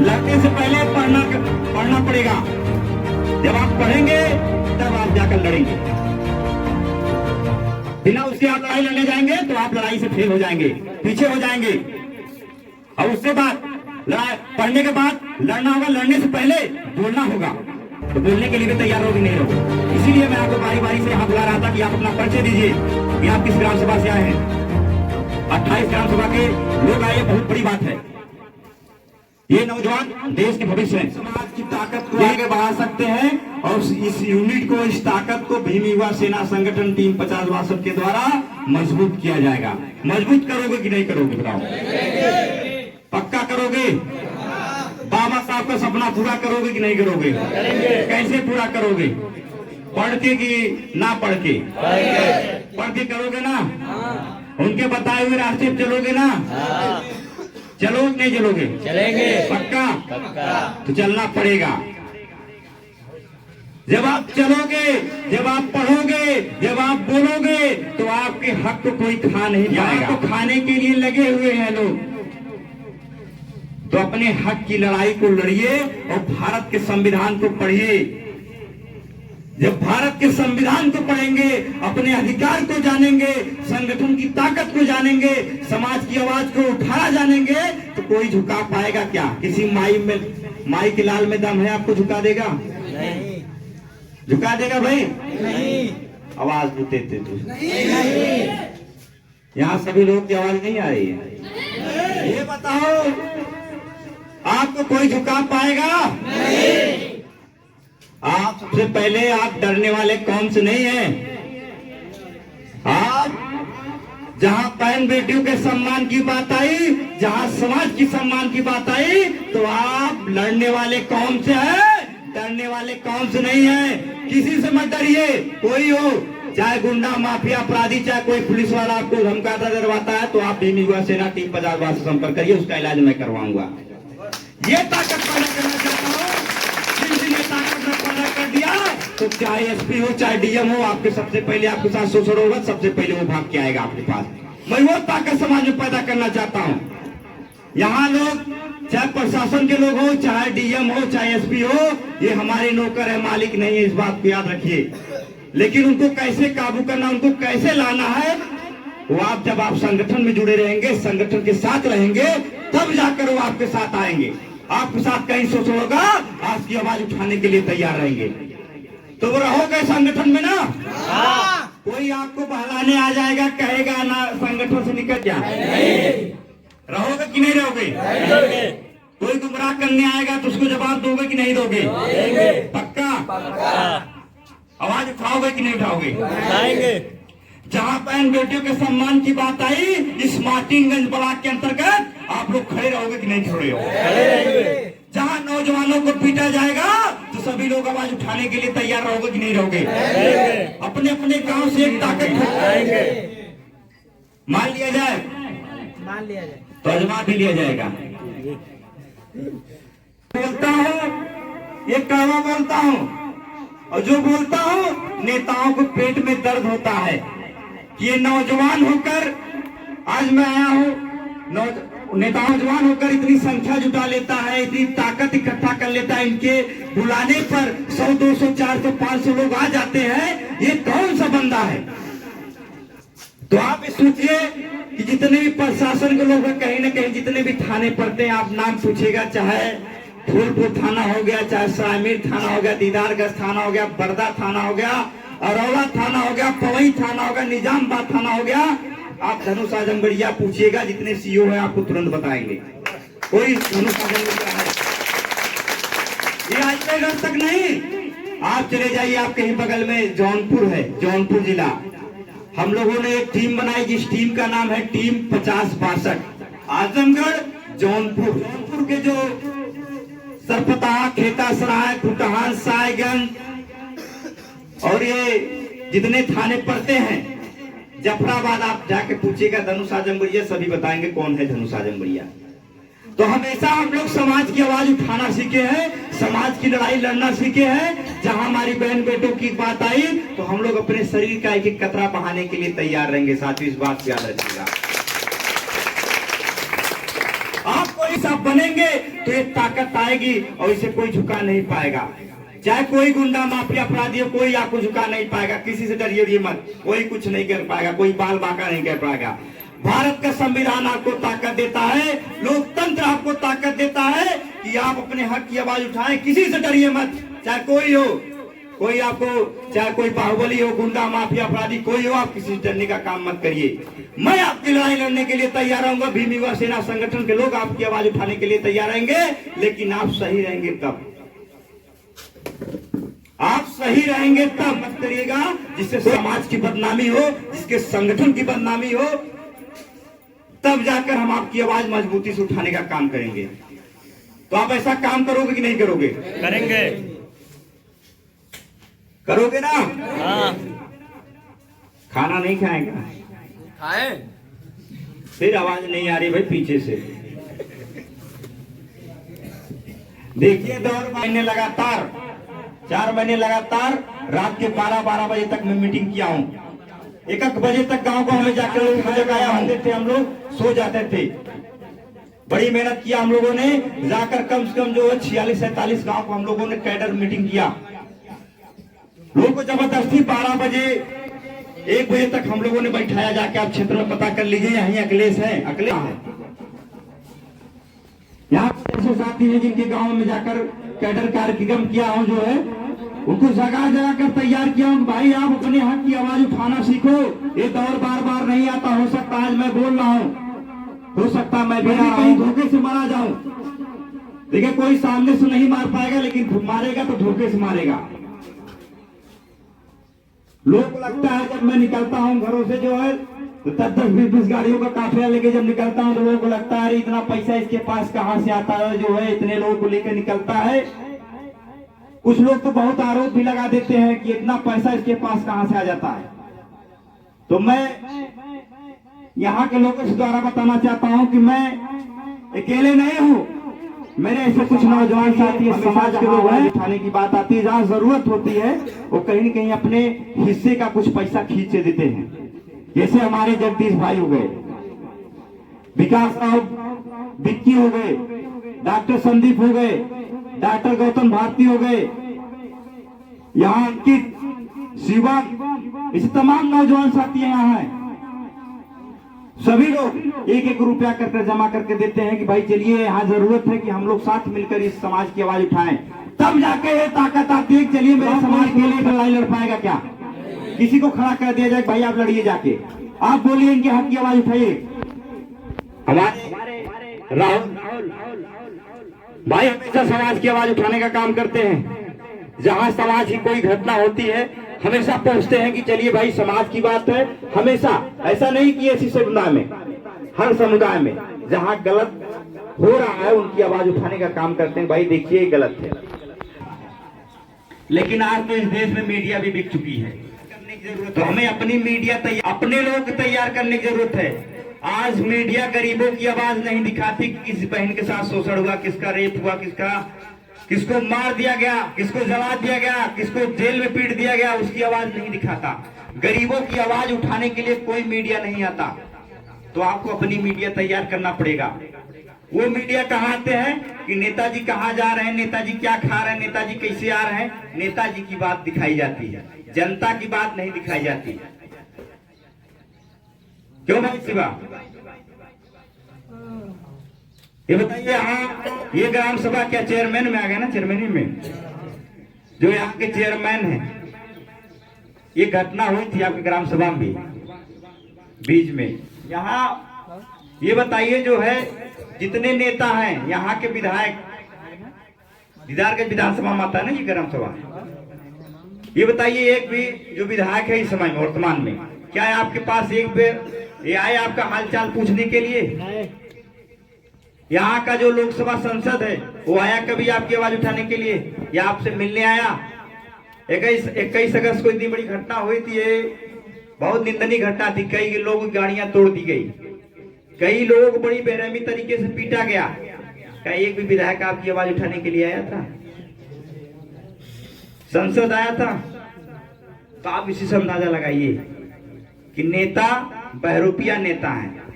लड़ने से पहले पढ़ना पड़ेगा। जब आप पढ़ेंगे तब आप जाकर लड़ेंगे। बिना उसके आप लड़ाई लड़ने जाएंगे तो आप लड़ाई से फेल हो जाएंगे, पीछे हो जाएंगे। और उसके बाद पढ़ने के बाद लड़ना होगा। लड़ने से पहले बोलना होगा, तो बोलने के लिए भी तैयार होगी नहीं रहोगे। इसीलिए मैं आपको बारी बारी से यहाँ बुला रहा था कि आप अपना परिचय दीजिए कि आप किस ग्राम सभा से आए हैं। 28 ग्राम सभा के लोग आए, बहुत बड़ी बात है। ये नौजवान देश के भविष्य हैं। समाज की ताकत को आगे बढ़ा सकते हैं और इस यूनिट को, इस ताकत को भीम युवा सेना संगठन टीम 50 के द्वारा मजबूत किया जाएगा। मजबूत करोगे कि नहीं करोगे बताओ? पक्का करोगे? बाबा साहब का सपना पूरा करोगे कि नहीं करोगे? कैसे पूरा करोगे? पढ़ के कि ना पढ़ के? पढ़ के करोगे ना? उनके बताए हुए रास्ते पे चलोगे ना? चलोगे नहीं चलोगे? चलेंगे। पक्का? पक्का। तो चलना पड़ेगा। जब आप चलोगे, जब आप पढ़ोगे, जब आप बोलोगे, तो आपके हक को कोई खा नहीं पाएगा। तो खाने के लिए लगे हुए हैं लोग, तो अपने हक की लड़ाई को लड़िए और भारत के संविधान को पढ़िए। जब भारत के संविधान को पढ़ेंगे, अपने अधिकार को जानेंगे, संगठन की ताकत को जानेंगे, समाज की आवाज को उठाना जानेंगे, तो कोई झुका पाएगा क्या? किसी माई के लाल में दम है, आपको झुका देगा? नहीं। झुका देगा भाई? नहीं। आवाज देते थे यहाँ सभी लोग की आवाज नहीं आ रही है। ये बताओ, आपको कोई झुका पाएगा? नहीं। आप सबसे पहले आप डरने वाले कौन से नहीं हैं? आप जहां बहन बेटियों के सम्मान की बात आई, जहां समाज की सम्मान की बात आई, तो आप लड़ने वाले कौन से हैं? डरने वाले कौन से नहीं हैं? किसी से मत डरिए। कोई हो, चाहे गुंडा, माफिया, अपराधी, चाहे कोई पुलिस वाला आपको धमकाता डरवाता है, तो आप भीम युवा सेना टीम 50 से संपर्क करिए, उसका इलाज मैं करवाऊंगा। ये ताकत पैदा करना चाहता हूँ। जिसने ताकत में पैदा कर दिया, तो चाहे एसपी हो, चाहे डीएम हो, आपके सबसे पहले आपके साथ शोषण होगा, सबसे पहले वो भाग के आएगा आपके पास। मैं वो ताकत समाज में पैदा करना चाहता हूँ। यहाँ लोग, चाहे प्रशासन के लोग हो, चाहे डीएम हो, चाहे एसपी हो, ये हमारे नौकर है, मालिक नहीं है, इस बात को याद रखिए। लेकिन उनको कैसे काबू करना, उनको कैसे लाना है, वो आप जब आप संगठन में जुड़े रहेंगे, संगठन के साथ रहेंगे, तब जाकर वो आपके साथ आएंगे। आपके साथ कहीं शोषण होगा, आपकी आवाज उठाने के लिए तैयार रहेंगे। तो वो रहोगे संगठन में ना? कोई आपको बहलाने आ जाएगा, कहेगा ना संगठन से निकल जा, रहोगे कि नहीं रहोगे? कोई गुमराह करने आएगा तो उसको जवाब दोगे कि नहीं दोगे? पक्का? आवाज उठाओगे कि नहीं उठाओगे? जहां बहन बेटियों के सम्मान की बात आई, इस मार्टिनगंज ब्लॉक के अंतर्गत आप लोग खड़े रहोगे कि नहीं खड़े हो? जहां नौजवानों को पीटा जाएगा, तो सभी लोग आवाज उठाने के लिए तैयार रहोगे कि नहीं रहोगे? अपने अपने गांव से एक ताकत मान लिया जाए, तो अजमा भी लिया जाएगा। बोलता हूँ, ये कड़वा बोलता हूँ, और जो बोलता हूँ, नेताओं को पेट में दर्द होता है। ये नौजवान होकर आज मैं आया हूँ, नौजवान होकर इतनी संख्या जुटा लेता है, इतनी ताकत इकट्ठा कर लेता है, इनके बुलाने पर 100, 200, 400, 500 लोग आ जाते हैं। ये कौन सा बंदा है? तो आप सोचिए कि जितने भी प्रशासन के लोग हैं, कहीं ना कहीं जितने भी थाने पड़ते हैं, आप नाम पूछेगा, चाहे फूलपुर थाना हो गया, चाहे सामीर थाना हो गया, दीदारगंज थाना हो गया, बरदा थाना हो गया, अरौला थाना हो गया, पवई थाना हो गया, निजामबाद थाना हो गया, आप धनुष आजमगढ़िया पूछिएगा, जितने सीओ है आपको तुरंत बताएंगे। कोई धनुष आजमगढ़िया है, ये आज तक नहीं। आप चले जाइए, आप कहीं बगल में जौनपुर है, जौनपुर जिला, हम लोगों ने एक टीम बनाई, जिस टीम का नाम है टीम 50-62। आजमगढ़, जौनपुर के जो सरपताहा, खेतासराय, कुटहान, सायगंज और ये जितने थाने पड़ते हैं, जफराबाद, आप जाके पूछिएगा धनुष आजमगढ़िया, सभी बताएंगे कौन है धनुष आजमगढ़िया। तो हमेशा हम लोग समाज की आवाज उठाना सीखे हैं, समाज की लड़ाई लड़ना सीखे हैं। जहां हमारी बहन बेटों की बात आई, तो हम लोग अपने शरीर का एक एक कतरा बहाने के लिए तैयार रहेंगे। साथियों, इस बात को याद रखिएगा। आपको कोई सब बनेंगे तो ये ताकत आएगी और इसे कोई झुका नहीं पाएगा। चाहे कोई गुंडा माफिया अपराधी हो, कोई आपको झुका नहीं पाएगा। किसी से डरिए मत, कोई कुछ नहीं कर पाएगा, कोई बाल बांका नहीं कर पाएगा। भारत का संविधान आपको ताकत देता है, लोकतंत्र आपको ताकत देता है कि आप अपने हक की आवाज उठाएं। किसी से डरिए मत, चाहे कोई हो, कोई आपको, चाहे कोई बाहुबली हो, गुंडा माफिया अपराधी कोई हो, आप किसी से डरने का काम मत करिए। मैं आपकी लड़ाई लड़ने के लिए तैयार रहूंगा। भीम युवा सेना संगठन के लोग आपकी आवाज उठाने के लिए तैयार रहेंगे, लेकिन आप सही रहेंगे तब। आप सही रहेंगे तब मत करिएगा जिससे समाज की बदनामी हो, जिसके संगठन की बदनामी हो, तब जाकर हम आपकी आवाज मजबूती से उठाने का काम करेंगे। तो आप ऐसा काम करोगे कि नहीं करोगे? करेंगे। करोगे ना? हाँ। खाना नहीं खाएगा? खाए। फिर आवाज नहीं आ रही भाई पीछे से। देखिए 2 महीने लगातार, 4 महीने लगातार रात के 12-12 बजे तक मैं मीटिंग किया हूँ। 1-1 बजे तक गांव में जाकर लोग जगाया होते थे, हम लोग सो जाते थे। बड़ी मेहनत किया हम लोगों ने, जाकर कम से कम जो 46-47 गांव को हम लोगों ने कैडर मीटिंग किया। लोगों को जबरदस्ती 12 बजे 1 बजे तक हम लोगों ने बैठाया, जाके आप क्षेत्र में पता कर लीजिए, यहीं अखिलेश है, अखिलेश है। यहाँ ऐसे साथी हैं जिनके गांव में जाकर कैडर कार्यक्रम किया हूं, जो है उनको जगा कर तैयार किया हूं। भाई आप अपने हक की आवाज उठाना सीखो। ये दौर बार बार नहीं आता। हो सकता आज मैं बोल रहा हूं, हो सकता मैं भी कहीं धोखे से मारा जाऊं। देखिए कोई सामने से नहीं मार पाएगा, लेकिन मारेगा तो धोखे से मारेगा। लोगों को लगता है जब मैं निकलता हूं घरों से, जो है तो 10-20 गाड़ियों का काफिला लेके जब निकलता हूं, तो लोगों को लगता है इतना पैसा इसके पास कहां से आता है, जो है इतने लोगों को लेकर निकलता है। कुछ लोग तो बहुत आरोप भी लगा देते हैं कि इतना पैसा इसके पास कहां से आ जाता है। तो मैं यहाँ के लोगों से द्वारा बताना चाहता हूं कि मैं अकेले नहीं हूं। मेरे ऐसे कुछ नौजवान साथी समाज के लोग हैं। उठाने की बात आती है, जहां जरूरत होती है वो कहीं न कहीं अपने हिस्से का कुछ पैसा खींच देते हैं। जैसे हमारे जगदीश भाई हो गए, विकास राव विक्की हो गए, डॉक्टर संदीप हो गए, डॉक्टर गौतम भारती हो गए, यहाँ अंकित, शिवम, इस तमाम नौजवान साथी यहाँ हैं। सभी लोग 1-1 रुपया कर जमा करके देते हैं कि भाई चलिए यहाँ जरूरत है कि हम लोग साथ मिलकर इस समाज की आवाज उठाएं। तब जाके ये ताकत आती है। चलिए मेरे समाज के लिए लड़ाई लड़ पाएगा क्या? किसी को खड़ा कर दिया जाए भाई आप लड़िए, जाके आप बोलिए, इनके हक की आवाज उठाइए। हमारे राहुल भाई हमेशा समाज की आवाज उठाने का काम करते हैं। जहां समाज की कोई घटना होती है हमेशा पहुंचते हैं कि चलिए भाई समाज की बात है। हमेशा ऐसा नहीं कि ऐसी समुदाय में, हर समुदाय में जहां गलत हो रहा है उनकी आवाज उठाने का काम करते हैं। भाई देखिए गलत है, लेकिन आज तो इस देश में मीडिया भी बिक चुकी है। तो हमें अपनी मीडिया अपने लोग तैयार करने की जरूरत है। आज मीडिया गरीबों की आवाज नहीं दिखाती कि किसी बहन के साथ शोषण हुआ, किसका रेप हुआ, किसको मार दिया गया, किसको जला दिया गया, किसको जेल में पीट दिया गया, उसकी आवाज नहीं दिखाता। गरीबों की आवाज उठाने के लिए कोई मीडिया नहीं आता। तो आपको अपनी मीडिया तैयार करना पड़ेगा। वो मीडिया कहाँ आते हैं कि नेताजी कहाँ जा रहे हैं, नेताजी क्या खा रहे हैं, नेताजी कैसे आ रहे हैं। नेताजी की बात दिखाई जाती है, जनता की बात नहीं दिखाई जाती। क्यों भाई शिवा? ये बताइए, हाँ ये ग्राम सभा क्या चेयरमैन में आ गया ना, चेयरमैन में जो यहाँ के चेयरमैन हैं, ये घटना हुई थी आपके ग्राम सभा में भी बीच में। यहाँ ये बताइए जो है जितने नेता हैं यहाँ के विधायक, दीदार के विधानसभा में आता है ना ये ग्राम सभा, ये बताइए एक भी जो विधायक है इस समय में वर्तमान में क्या है आपके पास एक बार ये आए आपका हालचाल पूछने के लिए? यहाँ का जो लोकसभा संसद है वो आया कभी आपकी आवाज उठाने के लिए या आपसे मिलने आया? 21 अगस्त को इतनी बड़ी घटना हुई थी, ये बहुत निंदनीय घटना थी। कई लोगों की गाड़ियां तोड़ दी गई, कई लोगों को बड़ी बेरहमी तरीके से पीटा गया। क्या एक भी विधायक आपकी आवाज उठाने के लिए आया था? संसद आया था? तो आप इसी से अंदाजा लगाइए कि नेता बहरूपिया नेता है।